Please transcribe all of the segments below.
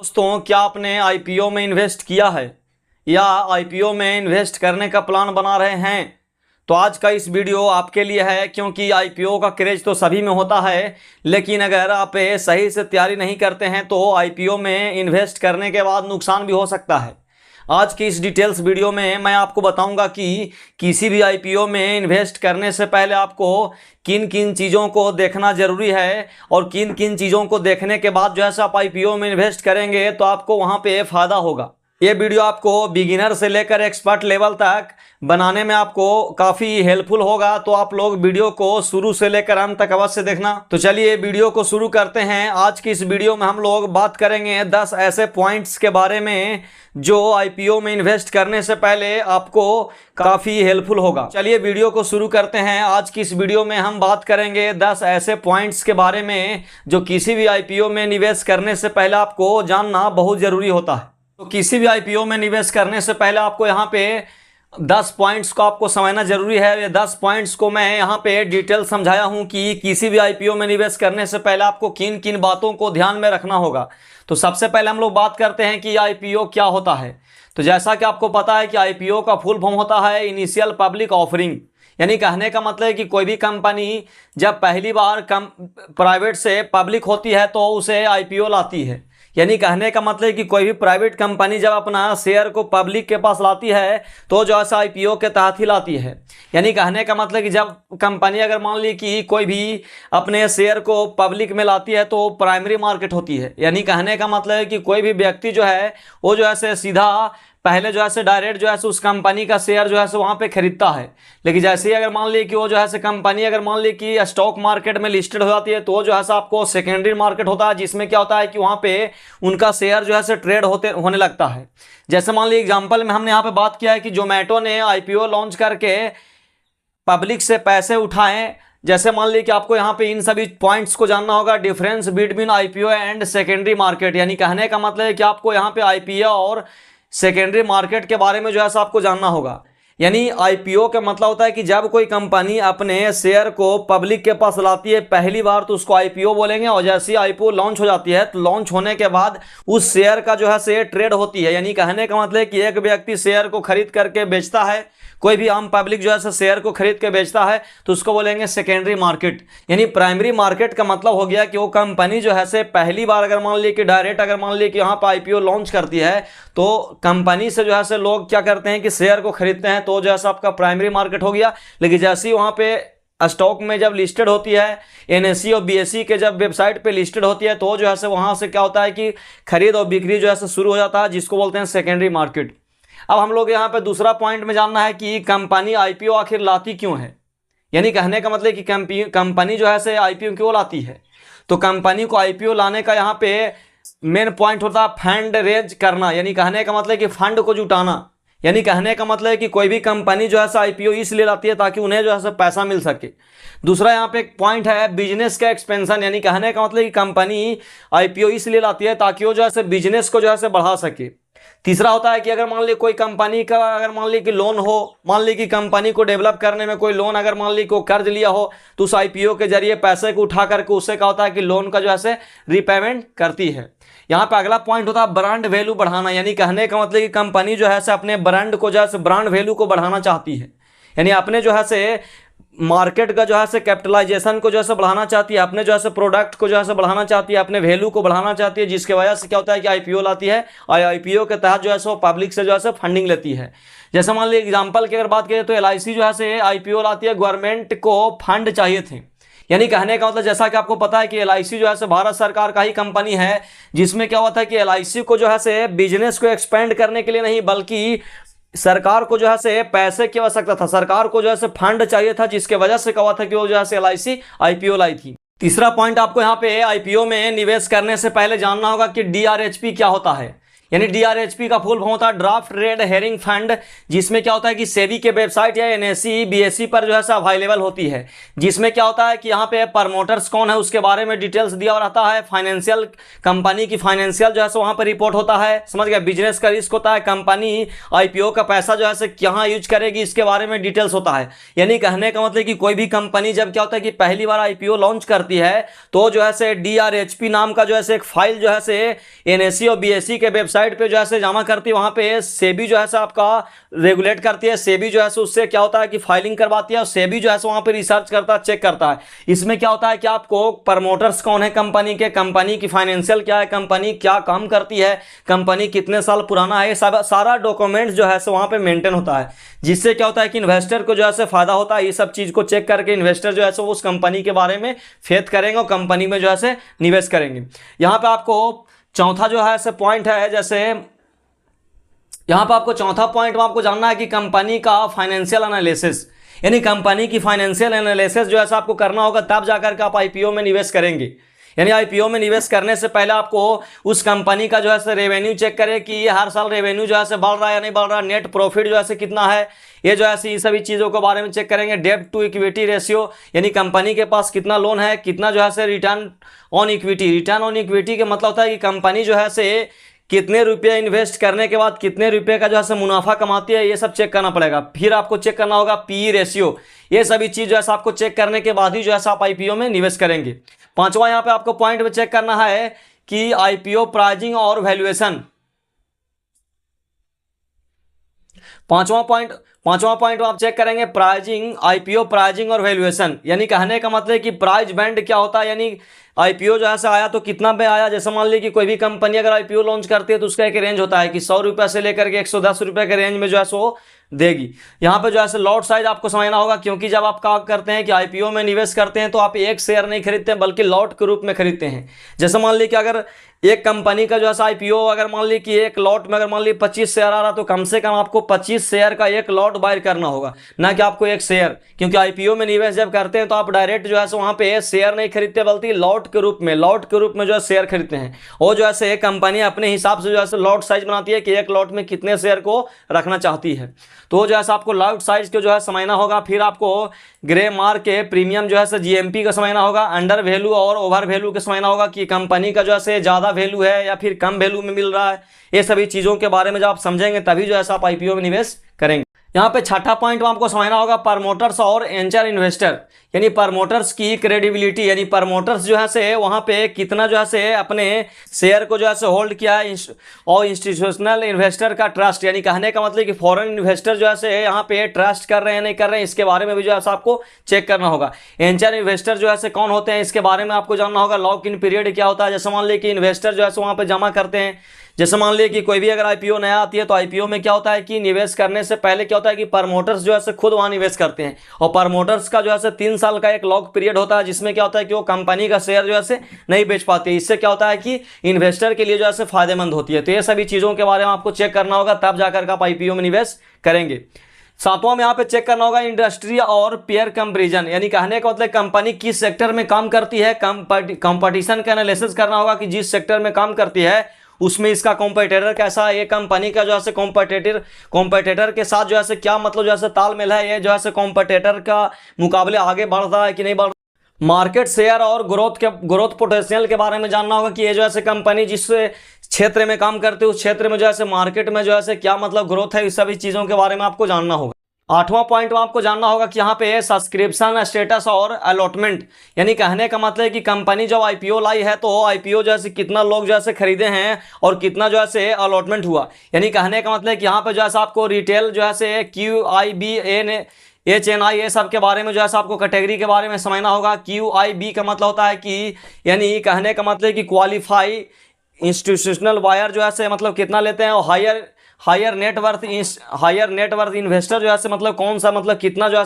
दोस्तों, क्या आपने आईपीओ में इन्वेस्ट किया है या आईपीओ में इन्वेस्ट करने का प्लान बना रहे हैं? तो आज का इस वीडियो आपके लिए है, क्योंकि आईपीओ का क्रेज तो सभी में होता है, लेकिन अगर आप सही से तैयारी नहीं करते हैं तो आईपीओ में इन्वेस्ट करने के बाद नुकसान भी हो सकता है। आज की इस डिटेल्स वीडियो में मैं आपको बताऊंगा कि किसी भी आईपीओ में इन्वेस्ट करने से पहले आपको किन किन चीज़ों को देखना ज़रूरी है और किन किन चीज़ों को देखने के बाद जैसे आप आईपीओ में इन्वेस्ट करेंगे तो आपको वहां पे फ़ायदा होगा। ये वीडियो आपको बिगिनर से लेकर एक्सपर्ट लेवल तक बनाने में आपको काफ़ी हेल्पफुल होगा, तो आप लोग वीडियो को शुरू से लेकर अंत तक अवश्य देखना। तो चलिए वीडियो को शुरू करते हैं। आज की इस वीडियो में हम लोग बात करेंगे 10 ऐसे पॉइंट्स के बारे में जो आईपीओ में इन्वेस्ट करने से पहले आपको काफ़ी हेल्पफुल होगा। चलिए वीडियो को शुरू करते हैं। आज की इस वीडियो में हम बात करेंगे 10 ऐसे पॉइंट्स के बारे में जो किसी भी आईपीओ में निवेश करने से पहले आपको जानना बहुत ज़रूरी होता है। तो किसी भी आईपीओ में निवेश करने से पहले आपको यहाँ पे 10 पॉइंट्स को आपको समझना जरूरी है। ये 10 पॉइंट्स को मैं यहाँ पे डिटेल समझाया हूँ कि किसी भी आईपीओ में निवेश करने से पहले आपको किन किन बातों को ध्यान में रखना होगा। तो सबसे पहले हम लोग बात करते हैं कि आईपीओ क्या होता है। तो जैसा कि आपको पता है कि आईपीओ का फुल फॉर्म होता है इनिशियल पब्लिक ऑफरिंग, यानी कहने का मतलब है कि कोई भी कंपनी जब पहली बार प्राइवेट से पब्लिक होती है तो उसे आईपीओ लाती है। यानी कहने का मतलब है कि कोई भी प्राइवेट कंपनी जब अपना शेयर को पब्लिक के पास लाती है तो जो ऐसा आईपीओ के तहत ही लाती है। यानी कहने का मतलब कि जब कंपनी अगर मान ली कि कोई भी अपने शेयर को पब्लिक में लाती है तो प्राइमरी मार्केट होती है। यानी कहने का मतलब है कि कोई भी व्यक्ति जो है वो जो है सीधा पहले जो है डायरेक्ट जो है उस कंपनी का शेयर जो है वहाँ पे खरीदता है। लेकिन जैसे ही अगर मान ली कि वो जो है कंपनी अगर मान ली कि स्टॉक मार्केट में लिस्टेड हो जाती है तो जो है आपको सेकेंडरी मार्केट होता है, जिसमें क्या होता है कि वहाँ पे उनका शेयर जो है ट्रेड होने लगता है। जैसे मान ली एग्जाम्पल में हमने यहाँ पे बात किया है कि जोमेटो ने आईपीओ लॉन्च करके पब्लिक से पैसे उठाए। जैसे मान ली कि आपको यहाँ पे इन सभी पॉइंट्स को जानना होगा। Difference between IPO and secondary market, यानी कहने का मतलब है कि आपको यहाँ पे आईपीओ और सेकेंडरी मार्केट के बारे में जो है आपको जानना होगा। यानी आईपीओ का मतलब होता है कि जब कोई कंपनी अपने शेयर को पब्लिक के पास लाती है पहली बार तो उसको आईपीओ बोलेंगे, और जैसे ही आईपीओ लॉन्च हो जाती है तो लॉन्च होने के बाद उस शेयर का जो है शेयर ट्रेड होती है। यानी कहने का मतलब है कि एक व्यक्ति शेयर को खरीद करके बेचता है, कोई भी आम पब्लिक जो है शेयर को खरीद के बेचता है तो उसको बोलेंगे सेकेंडरी मार्केट। यानी प्राइमरी मार्केट का मतलब हो गया कि वो कंपनी जो है पहली बार अगर मान ली कि डायरेक्ट अगर मान ली कि यहाँ पर आईपीओ लॉन्च करती है तो कंपनी से जो है लोग क्या करते हैं कि शेयर को खरीदते हैं, तो जो है आपका प्राइमरी मार्केट हो गया। लेकिन जैसे ही वहाँ पे स्टॉक में जब लिस्टेड होती है, एनएसई और बीएसई के जब वेबसाइट पे लिस्टेड होती है तो जो है वहाँ से क्या होता है कि खरीद और बिक्री जो है शुरू हो जाता है, जिसको बोलते हैं सेकेंडरी मार्केट। अब हम लोग यहाँ पे दूसरा पॉइंट में जानना है कि कंपनी आईपीओ आखिर लाती क्यों है। यानी कहने का मतलब कि कंपनी जो है आईपीओ क्यों लाती है। तो कंपनी को आईपीओ लाने का यहाँ पे मेन पॉइंट होता है फंड रेज करना। यानी कहने का मतलब कि फंड को जुटाना। यानी कहने का मतलब है कि कोई भी कंपनी जो है आईपीओ इसलिए लाती है ताकि उन्हें जो है पैसा मिल सके। दूसरा यहाँ पे एक पॉइंट है बिजनेस का एक्सपेंशन। यानी कहने का मतलब कि कंपनी आईपीओ इसलिए लाती है ताकि वो जो है बिजनेस को जो है बढ़ा सके। तीसरा होता है कि अगर मान ली कोई कंपनी का अगर मान ली कि लोन हो, मान ली कि कंपनी को डेवलप करने में कोई लोन अगर मान ली को कर्ज लिया हो तो उस आईपीओ के जरिए पैसे को उठा करके उससे क्या होता है कि लोन का जो है रिपेमेंट करती है। यहाँ पे अगला पॉइंट होता है ब्रांड वैल्यू बढ़ाना। यानी कहने का मतलब कि कंपनी जो है अपने ब्रांड को जो है ब्रांड वैल्यू को बढ़ाना चाहती है। यानी अपने जो है मार्केट का जो है कैपिटलाइजेशन को जो है बढ़ाना चाहती है, अपने जो है प्रोडक्ट को जो है बढ़ाना चाहती है, अपने वैल्यू को बढ़ाना चाहती है, जिसके वजह से क्या होता है कि आईपीओ लाती है और आईपीओ के तहत जो है वो पब्लिक से जो है फंडिंग लेती है। जैसे मान लीजिए एग्जाम्पल की अगर बात करें तो एलआईसी जो है आईपीओ लाती है, गवर्नमेंट को फंड चाहिए थे। यानी कहने का मतलब जैसा कि आपको पता है कि एलआईसी जो है भारत सरकार का ही कंपनी है, जिसमें क्या होता है कि एलआईसी को जो है बिजनेस को एक्सपेंड करने के लिए नहीं बल्कि सरकार को जो है पैसे की आवश्यकता था, सरकार को जो है फंड चाहिए था, जिसके वजह से कहा था कि वो जो है एलआईसी आईपीओ लाई थी। तीसरा पॉइंट आपको यहाँ पे आईपीओ में निवेश करने से पहले जानना होगा कि डीआरएचपी क्या होता है। यानी DRHP का फुल फॉर्म होता है ड्राफ्ट रेड हेरिंग फंड, जिसमें क्या होता है कि सेबी के वेबसाइट या NSE BSE पर जो है अवेलेबल होती है, जिसमें क्या होता है कि यहाँ पे प्रमोटर्स कौन है उसके बारे में डिटेल्स दिया रहता है, फाइनेंशियल कंपनी की फाइनेंशियल जो है वहाँ पर रिपोर्ट होता है, समझ गया, बिजनेस का रिस्क होता है, कंपनी IPO का पैसा जो है कहाँ यूज करेगी इसके बारे में डिटेल्स होता है। यानी कहने का मतलब कि कोई भी कंपनी जब क्या होता है कि पहली बार IPO लॉन्च करती है तो जो है DRHP नाम का जो है एक फाइल जो है NSE और BSE के वेबसाइट पे जो है जमा करती है, वहां पे सेबी जो है आपका रेगुलेट करती है, सेबी जो है उससे क्या होता है कि फाइलिंग करवाती है और सेबी जो है वहां पे रिसर्च करता है, चेक करता है। इसमें क्या होता है कि आपको प्रमोटर्स कौन है कंपनी के, कंपनी की फाइनेंशियल क्या है, कंपनी क्या काम करती है, कंपनी कितने साल पुराना है, सब सारा डॉक्यूमेंट्स जो है वहां पे मेंटेन होता है, जिससे क्या होता है कि इन्वेस्टर को जो है फायदा होता है। ये सब चीज को चेक करके इन्वेस्टर जो है उस कंपनी के बारे में फेथ करेंगे और कंपनी में जो है निवेश करेंगे। यहाँ पे आपको चौथा जो है पॉइंट है, जैसे यहाँ पे आपको चौथा पॉइंट में आपको जानना है कि कंपनी का फाइनेंशियल एनालिसिस, यानी कंपनी की फाइनेंशियल एनालिसिस जो है आपको करना होगा, तब जाकर के आप IPO में निवेश करेंगे। यानी IPO में निवेश करने से पहले आपको उस कंपनी का जो है रेवेन्यू चेक करें कि ये हर साल रेवेन्यू जो है बढ़ रहा है या नहीं बढ़ रहा है, नेट प्रॉफिट जो है कितना है, ये जो है ये सभी चीज़ों के बारे में चेक करेंगे। डेब्ट टू इक्विटी रेशियो, यानी कंपनी के पास कितना लोन है, कितना जो है return on equity, return on equity का मतलब होता है कि कंपनी जो है कितने रुपये इन्वेस्ट करने के बाद कितने रुपये का जो है मुनाफा कमाती है, ये सब चेक करना पड़ेगा। फिर आपको चेक करना होगा PE रेशियो, ये सभी चीज़ जो है आपको चेक करने के बाद ही जो है आप IPO में निवेश करेंगे। पांचवा यहाँ पे आपको पॉइंट में चेक करना है कि IPO प्राइजिंग और वैल्यूएशन। पांचवा पॉइंट आप चेक करेंगे प्राइजिंग, IPO प्राइजिंग और वैल्यूएशन, यानी कहने का मतलब कि प्राइस बैंड क्या होता है, यानी IPO जो है आया तो कितना पे आया। जैसे मान लीजिए कि कोई भी कंपनी अगर IPO लॉन्च करती है तो उसका एक रेंज होता है कि 100 रुपये से लेकर के 110 रुपये के रेंज में जो है वो देगी। यहाँ पे जो है लॉट साइज आपको समझना होगा, क्योंकि जब आप क्या करते हैं कि IPO में निवेश करते हैं तो आप एक शेयर नहीं खरीदते हैं बल्कि लॉट के रूप में खरीदते हैं। जैसे मान लीजिए कि अगर एक कंपनी का जो है IPO अगर मान लीजिए कि एक लॉट में अगर मान लीजिए 25 शेयर आ रहा तो कम से कम आपको 25 शेयर का एक लॉट बाय करना होगा, ना कि आपको एक शेयर, क्योंकि IPO में निवेश जब करते हैं तो आप डायरेक्ट जो है वहाँ पे शेयर नहीं खरीदते बल्कि लॉट के रूप में जो है शेयर खरीदते हैं। और जो है एक कंपनी अपने हिसाब से जो है लॉट साइज बनाती है कि एक लॉट में कितने शेयर को रखना चाहती है, तो जो है आपको लॉट साइज को जो है समझना होगा। फिर आपको ग्रे मार्क के प्रीमियम जो है GMP का समझना होगा, अंडर वैल्यू और ओवर वैल्यू का समझना होगा कि कंपनी का जो है ज़्यादा वैल्यू है या फिर कम वैल्यू में मिल रहा है। ये सभी चीज़ों के बारे में जब आप समझेंगे तभी जो है आप IPO में निवेश करेंगे। यहाँ पे छठा पॉइंट आपको समझना होगा प्रमोटर्स और एंजल इन्वेस्टर, यानी प्रमोटर्स की क्रेडिबिलिटी, यानी प्रमोटर्स जो है वहाँ पे कितना जो है अपने शेयर को जो है होल्ड किया है, और इंस्टीट्यूशनल इन्वेस्टर का ट्रस्ट, यानी कहने का मतलब कि फॉरेन इन्वेस्टर जो है यहाँ पे ट्रस्ट कर रहे हैं नहीं कर रहे हैं, इसके बारे में भी जो है आपको चेक करना होगा। एंजल इन्वेस्टर जो है कौन होते हैं इसके बारे में आपको जानना होगा। लॉक इन पीरियड क्या होता है, जैसे मान लीजिए कि इन्वेस्टर जो है वहाँ पे जमा करते हैं, जैसे मान लीजिए कि कोई भी अगर IPO नया आती है तो IPO में क्या होता है कि निवेश करने से पहले क्या होता है कि प्रमोटर्स जो है खुद वहाँ निवेश करते हैं, और प्रमोटर्स का जो है 3 साल का एक लॉक पीरियड होता है, जिसमें क्या होता है कि वो कंपनी का शेयर जो है नहीं बेच पाते। इससे क्या होता है कि इन्वेस्टर के लिए जो है फायदेमंद होती है। तो ये सभी चीज़ों के बारे में आपको चेक करना होगा, तब जाकर आप IPO में निवेश करेंगे। सातवां में यहाँ पे चेक करना होगा इंडस्ट्री और पेयर कंपैरिजन, यानी कहने का मतलब कंपनी किस सेक्टर में काम करती है, कंपटीशन का एनालिसिस करना होगा कि जिस सेक्टर में काम करती है उसमें इसका कॉम्पिटिटर कैसा है, ये कंपनी का जो है कॉम्पिटिटर के साथ जो है क्या मतलब जो है तालमेल है, ये जो है कॉम्पिटिटर का मुकाबले आगे बढ़ रहा है कि नहीं बढ़ रहा। मार्केट शेयर और ग्रोथ पोटेंशियल के बारे में जानना होगा कि ये जो है कंपनी जिस क्षेत्र में काम करती है उस क्षेत्र में जो है मार्केट में जो है क्या मतलब ग्रोथ है, इस सभी चीज़ों के बारे में आपको जानना होगा। आठवां पॉइंट में आपको जानना होगा कि यहाँ पे सब्सक्रिप्शन स्टेटस और अलॉटमेंट, यानी कहने का मतलब है कि कंपनी जब IPO लाई है तो IPO जैसे कितना लोग जैसे खरीदे हैं और कितना जो है अलॉटमेंट हुआ, यानी कहने का मतलब है कि यहाँ पे जो है आपको रिटेल जो है QIB HNI ये सब के बारे में जो है आपको कैटेगरी के बारे में समझना होगा। QIB का मतलब होता है कि यानी कहने का मतलब है कि क्वालिफाई इंस्टीट्यूशनल बायर जो है मतलब कितना लेते हैं, और हायर नेटवर्थ इन्वेस्टर जो है मतलब कौन सा मतलब कितना जो है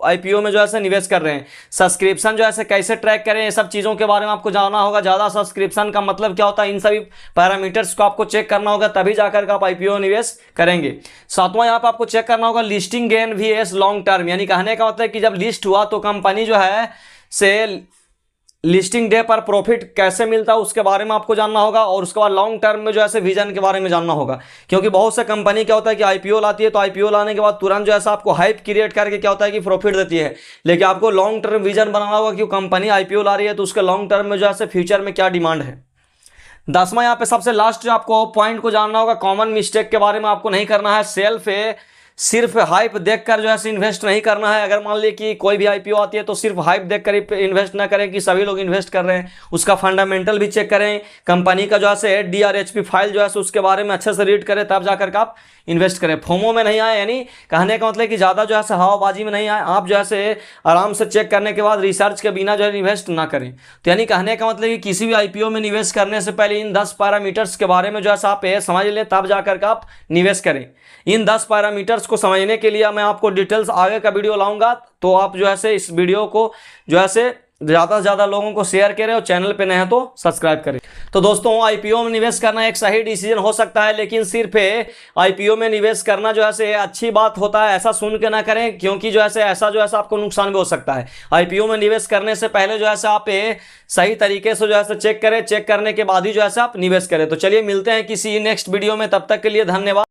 IPO में जो है निवेश कर रहे हैं। सब्सक्रिप्शन जो है कैसे ट्रैक करें, ये सब चीज़ों के बारे में आपको जानना होगा। ज़्यादा सब्सक्रिप्शन का मतलब क्या होता है, इन सभी पैरामीटर्स को आपको चेक करना होगा, तभी जाकर के आप IPO निवेश करेंगे। सातवां यहाँ पर आपको चेक करना होगा listing gain VS long term, यानी कहने का मतलब है कि जब लिस्ट हुआ तो कंपनी जो है लिस्टिंग डे पर प्रॉफिट कैसे मिलता है उसके बारे में आपको जानना होगा, और उसके बाद लॉन्ग टर्म में जो है विजन के बारे में जानना होगा। क्योंकि बहुत से कंपनी क्या होता है कि आईपीओ लाती है, तो आईपीओ लाने के बाद तुरंत जो है आपको हाइप क्रिएट करके क्या होता है कि प्रॉफिट देती है, लेकिन आपको लॉन्ग टर्म विजन बनाना होगा कि कंपनी आईपीओ ला रही है तो उसके लॉन्ग टर्म में जो है फ्यूचर में क्या डिमांड है। 10वां यहाँ पे सबसे लास्ट जो आपको पॉइंट को जानना होगा, कॉमन मिस्टेक के बारे में आपको नहीं करना है। सेल्फ सिर्फ हाइप देखकर जो है इन्वेस्ट नहीं करना है। अगर मान लीजिए कि कोई भी आईपीओ आती है तो सिर्फ हाइप देखकर इन्वेस्ट ना करें कि सभी लोग इन्वेस्ट कर रहे हैं, उसका फंडामेंटल भी चेक करें, कंपनी का जो है DRHP फाइल जो है उसके बारे में अच्छे से रीड करें, तब जाकर के आप इन्वेस्ट करें। फोमो में नहीं आए, यानी कहने का मतलब कि ज़्यादा जो है हवाबाजी में नहीं आए, आप जो है आराम से चेक करने के बाद रिसर्च के बिना जो है इन्वेस्ट ना करें। तो यानी कहने का मतलब कि किसी भी आईपीओ में निवेश करने से पहले इन 10 पैरामीटर्स के बारे में जो है आप समझ लें, तब जाकर के आप निवेश करें। इन 10 पैरामीटर्स को समझने के लिए मैं आपको डिटेल्स आगे का वीडियो लाऊंगा, तो आप जो है इस वीडियो को जो है ज़्यादा से ज़्यादा लोगों को शेयर करें, और चैनल पे नए हैं तो सब्सक्राइब करें। तो दोस्तों, आईपीओ में निवेश करना एक सही डिसीजन हो सकता है, लेकिन सिर्फ आईपीओ में निवेश करना जो है अच्छी बात होता है ऐसा सुन के ना करें, क्योंकि जो है ऐसा जो है आपको नुकसान भी हो सकता है। आईपीओ में निवेश करने से पहले जो है आप सही तरीके से जो है चेक करें, चेक करने के बाद ही जो है आप निवेश करें। तो चलिए मिलते हैं किसी नेक्स्ट वीडियो में, तब तक के लिए धन्यवाद।